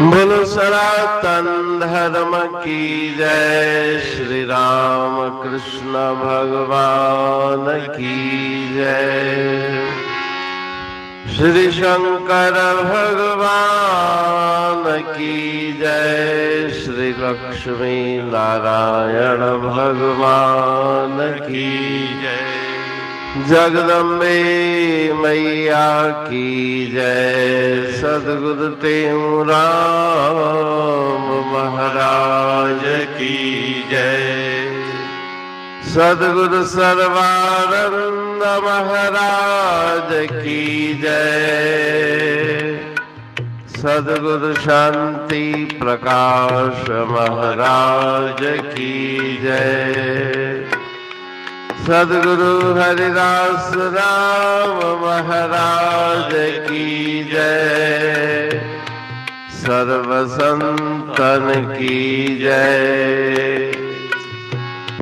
बोलो सनातन धर्म की जय। श्री राम कृष्ण भगवान की जय। श्री शंकर भगवान की जय। श्री लक्ष्मी नारायण भगवान की जय। जगदम्बे मैया की जय। सद्गुरु राम महाराज की जय। सद्गुरु सर्वानंद महाराज की जय। सद्गुरु शांति प्रकाश महाराज की जय। सद्गुरु हरिदास राम महाराज की जय। सर्व संतन की जय।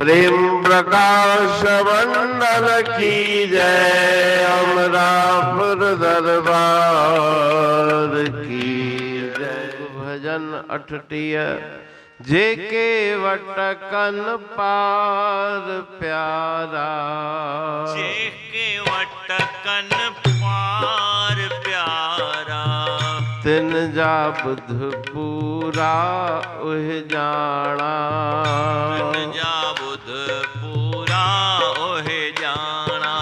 प्रेम प्रकाश मंडल की जय। अमरापुर दरबार की जय। भजन अठटीय जेके वटकन पार प्यारा। जेके वटकन पार प्यारा। तिन जा बुध पूरा उह जाना। तिन जा बुध पूरा ओह जाना।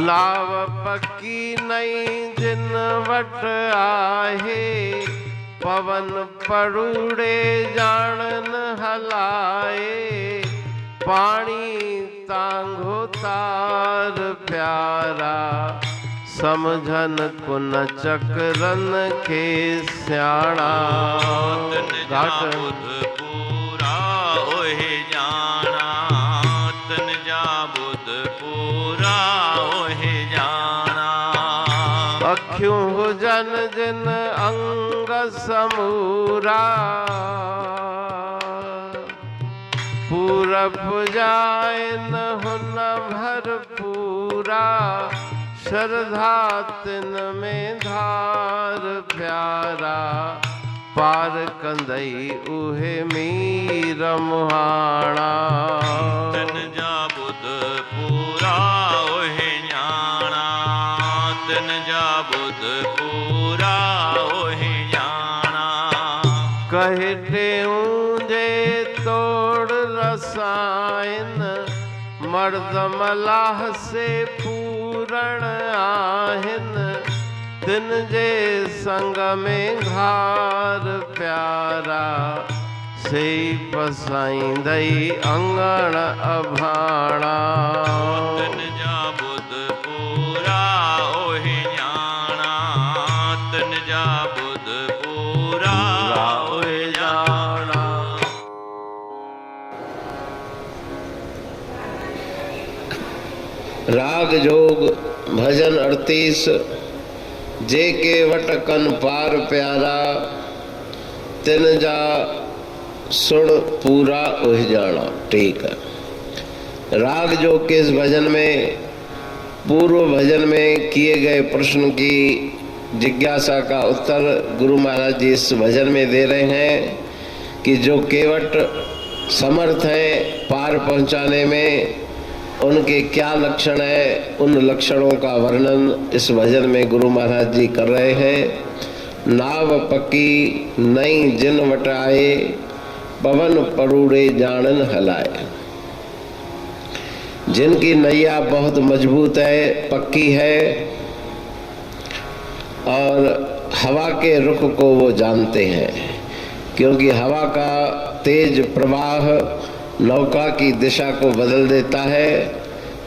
लाव पक्की नहीं जिन वट आहे। पवन परूड़े जानन हलाए। पानी तांघो तार प्यारा। समझन कुन चक्रन के स्याणा। घाट बुध पूरा ओह जाना। तन जा बुध पूरा ओह जाना। अखियों हुजन जिन अंग समूरा। पूरब जाए न हुन भरपूरा। श्रद्धा तिन में धार प्यारा। पार कंदई उहे मीर मुहाणा। तन जा बुध पूरा ओह जाना। तन जा बुध पूरा ओह जाना। कहते ऊंजे तोड़ रसायन। मर्द मलाह से पूरण आहिन। तिन जे संग में घार प्यारा। से पसाईंदई अंगण अभाणा। तन जा बुध पूरा ओह जाना। तन जा बुध पूरा ओह जाना। राग जोग भजन 38 जेके वटकन पार प्यारा। तिन जा सुण पूरा उह जाना। ठीक है। राग जोग के इस भजन में पूर्व भजन में किए गए प्रश्न की जिज्ञासा का उत्तर गुरु महाराज जी इस भजन में दे रहे हैं कि जो केवट समर्थ हैं पार पहुंचाने में, उनके क्या लक्षण है। उन लक्षणों का वर्णन इस भजन में गुरु महाराज जी कर रहे हैं। नाव पक्की नई जिन वटाए। पवन परूड़े जानन हलाए। जिनकी नैया बहुत मजबूत है, पक्की है और हवा के रुख को वो जानते हैं। क्योंकि हवा का तेज प्रवाह नौका की दिशा को बदल देता है,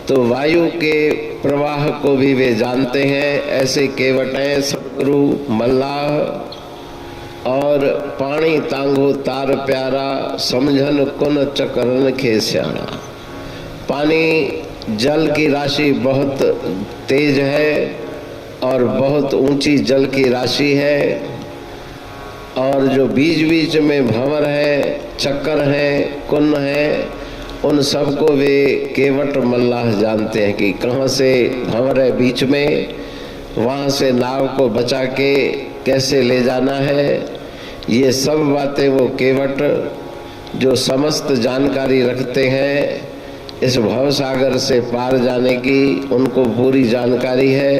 तो वायु के प्रवाह को भी वे जानते हैं। ऐसे केवट हैं सतगुरु मल्लाह। और पानी तांगो तार प्यारा। समझन कुन चक्रन खे स्याणा। पानी जल की राशि बहुत तेज है और बहुत ऊंची जल की राशि है। और जो बीच बीच में भंवर है, चक्कर है, कुन है, उन सबको वे केवट मल्लाह जानते हैं कि कहाँ से भंवर है बीच में, वहाँ से नाव को बचा के कैसे ले जाना है। ये सब बातें वो केवट जो समस्त जानकारी रखते हैं, इस भव सागर से पार जाने की उनको पूरी जानकारी है।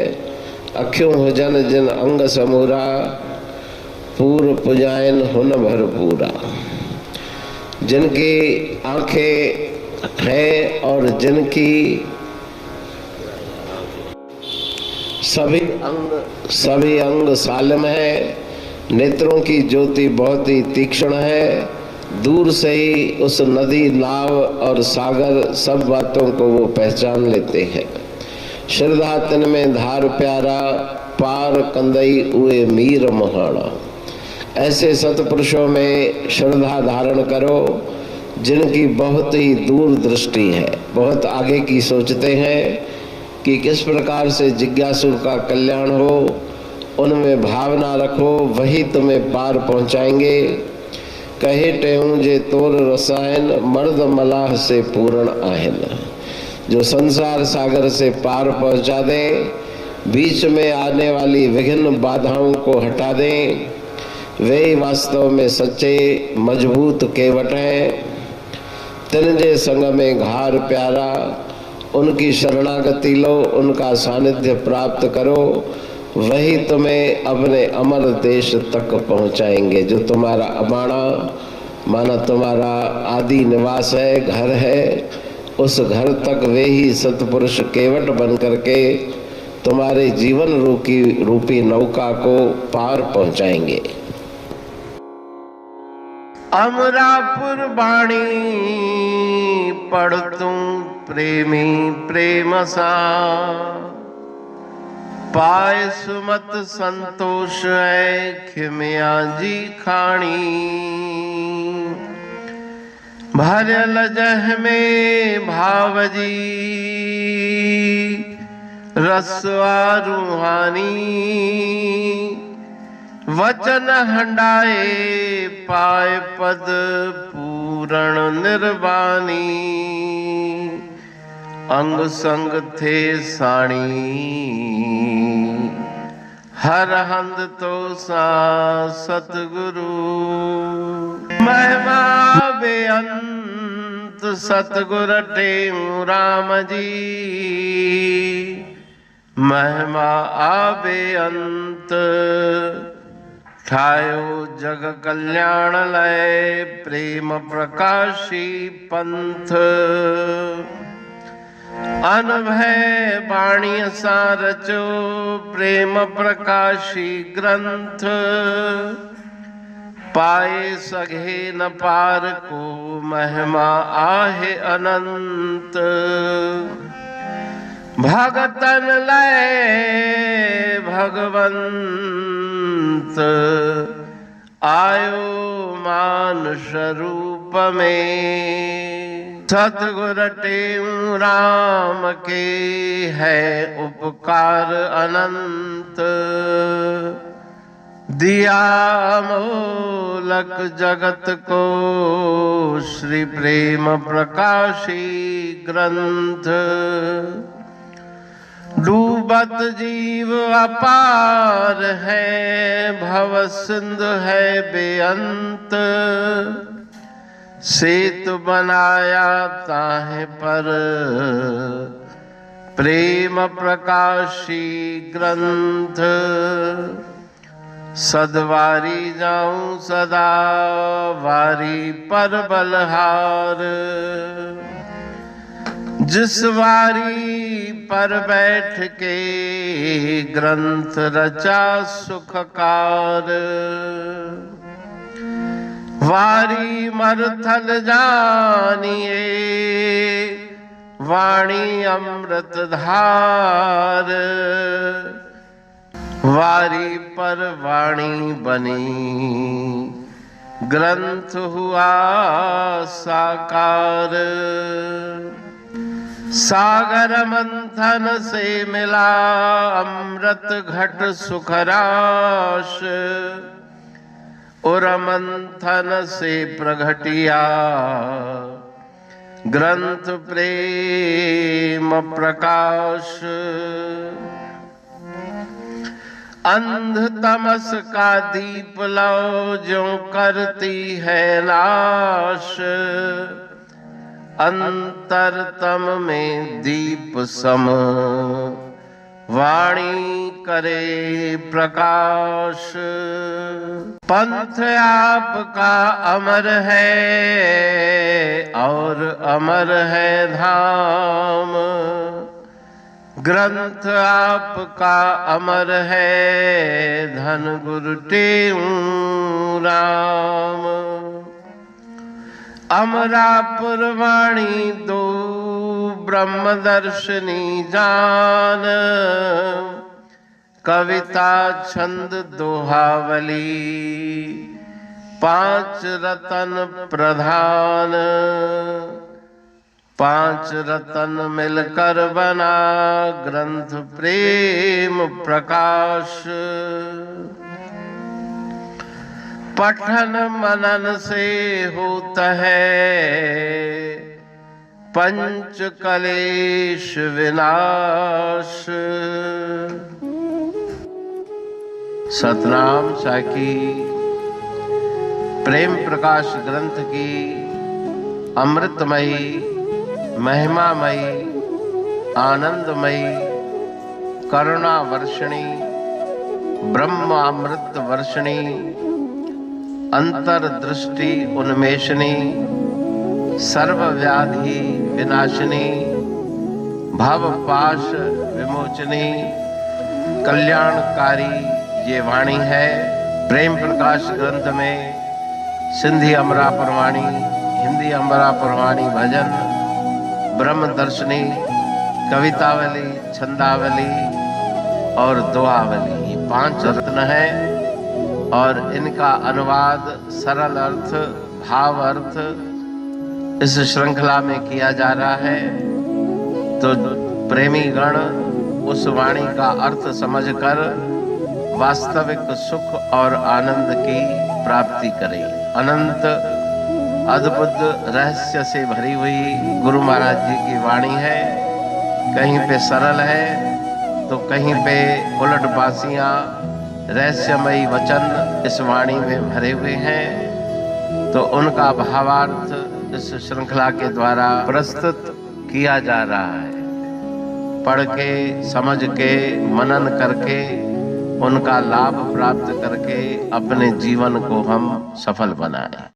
अख्यों हो जन जिन अंग समूरा, पूर्व पुजायन हुन भरपूरा। जिनकी आंखें हैं और जिनकी सभी अंग सालम है, नेत्रों की ज्योति बहुत ही तीक्ष्ण है, दूर से ही उस नदी, नाव और सागर सब बातों को वो पहचान लेते हैं। श्रद्धा तन में धार प्यारा, पार कंदई उए मीर महाना। ऐसे सतपुरुषों में श्रद्धा धारण करो जिनकी बहुत ही दूर दृष्टि है, बहुत आगे की सोचते हैं कि किस प्रकार से जिज्ञासु का कल्याण हो। उनमें भावना रखो, वही तुम्हें पार पहुंचाएंगे। कहे टेहूं जे तोर रसायन, मर्द मलाह से पूर्ण आहन। जो संसार सागर से पार पहुंचा दें, बीच में आने वाली विभिन्न बाधाओं को हटा दें, वे ही वास्तव में सच्चे मजबूत केवट हैं। तिनजे संग में घार प्यारा, उनकी शरणागति लो, उनका सानिध्य प्राप्त करो, वही तुम्हें अपने अमर देश तक पहुंचाएंगे। जो तुम्हारा अबाणा माना तुम्हारा आदि निवास है, घर है, उस घर तक वे ही सतपुरुष केवट बन करके तुम्हारे जीवन रूपी नौका को पार पहुंचाएंगे। अमरापुर बाणी पढ़ तू प्रेमी प्रेम सा, पाए सुमत संतोष है खिमिया जी खाणी। भरल जह में भावजी रसवा रूहानी, वचन हंडाए पाए पद पूरण निर्वाणी। अंग संग थे साणी, हर हंद तो सा सतगुरु। महिमा बेअंत सतगुर टेऊ राम जी, महिमा आबे अंत ठायो जग कल्याण लय प्रेम प्रकाशी पंथ। अनभय बाणी सा रचो प्रेम प्रकाशी ग्रंथ। पाए सघे न पार को महिमा आहे अनंत। भगतन लय भगवंत, आयो मानुष रूप में। सतगुर टेऊ राम के है उपकार अनंत। दिया मोलक जगत को श्री प्रेम प्रकाशी ग्रंथ। डूबत जीव अपार है, भव सिंध है बेअंत। सेतु बनाया ताहे पर प्रेम प्रकाशी ग्रंथ। सदवारी जाऊं सदा वारी पर बलहार। जिस वारी पर बैठ के ग्रंथ रचा सुखकार। वारी मरथल जानिए वाणी अमृत धार। वारी पर वाणी बनी ग्रंथ हुआ साकार। सागर मंथन से मिला अमृत घट सुखराश। और मंथन से प्रगटिया ग्रंथ प्रेम प्रकाश। अंध तमस का दीप लो ज्यों करती है नाश, अंतरतम में दीप सम वाणी करे प्रकाश। पंथ आपका अमर है और अमर है धाम, ग्रंथ आपका अमर है धन गुरु टेऊ राम। अमरापुर वाणी दो ब्रह्मदर्शनी जान, कविता छंद दोहावली पांच रतन प्रधान। पांच रतन मिलकर बना ग्रंथ प्रेम प्रकाश। पठन मनन से होता है पंच कलेश विनाश। सतनाम साखी प्रेम प्रकाश ग्रंथ की अमृतमयी महिमामयी आनंदमयी करुणा वर्षिणी ब्रह्म अमृत वर्षिणी अंतरदृष्टि उन्मेषणी सर्व व्याधि विनाशिनी भव पाश विमोचनी कल्याणकारी ये वाणी है। प्रेम प्रकाश ग्रंथ में सिंधी अमरापुर वाणी, हिंदी अमरापुर वाणी भजन, ब्रह्म दर्शनी, कवितावली, छंदावली और दुआवली, ये पांच रत्न हैं और इनका अनुवाद सरल अर्थ भाव अर्थ इस श्रृंखला में किया जा रहा है। तो प्रेमी गण उस वाणी का अर्थ समझकर वास्तविक सुख और आनंद की प्राप्ति करें। अनंत अद्भुत रहस्य से भरी हुई गुरु महाराज जी की वाणी है। कहीं पे सरल है तो कहीं पे उलट बासियां रहस्यमयी वचन इस वाणी में भरे हुए हैं। तो उनका भावार्थ इस श्रृंखला के द्वारा प्रस्तुत किया जा रहा है। पढ़ के समझ के मनन करके उनका लाभ प्राप्त करके अपने जीवन को हम सफल बनाएं।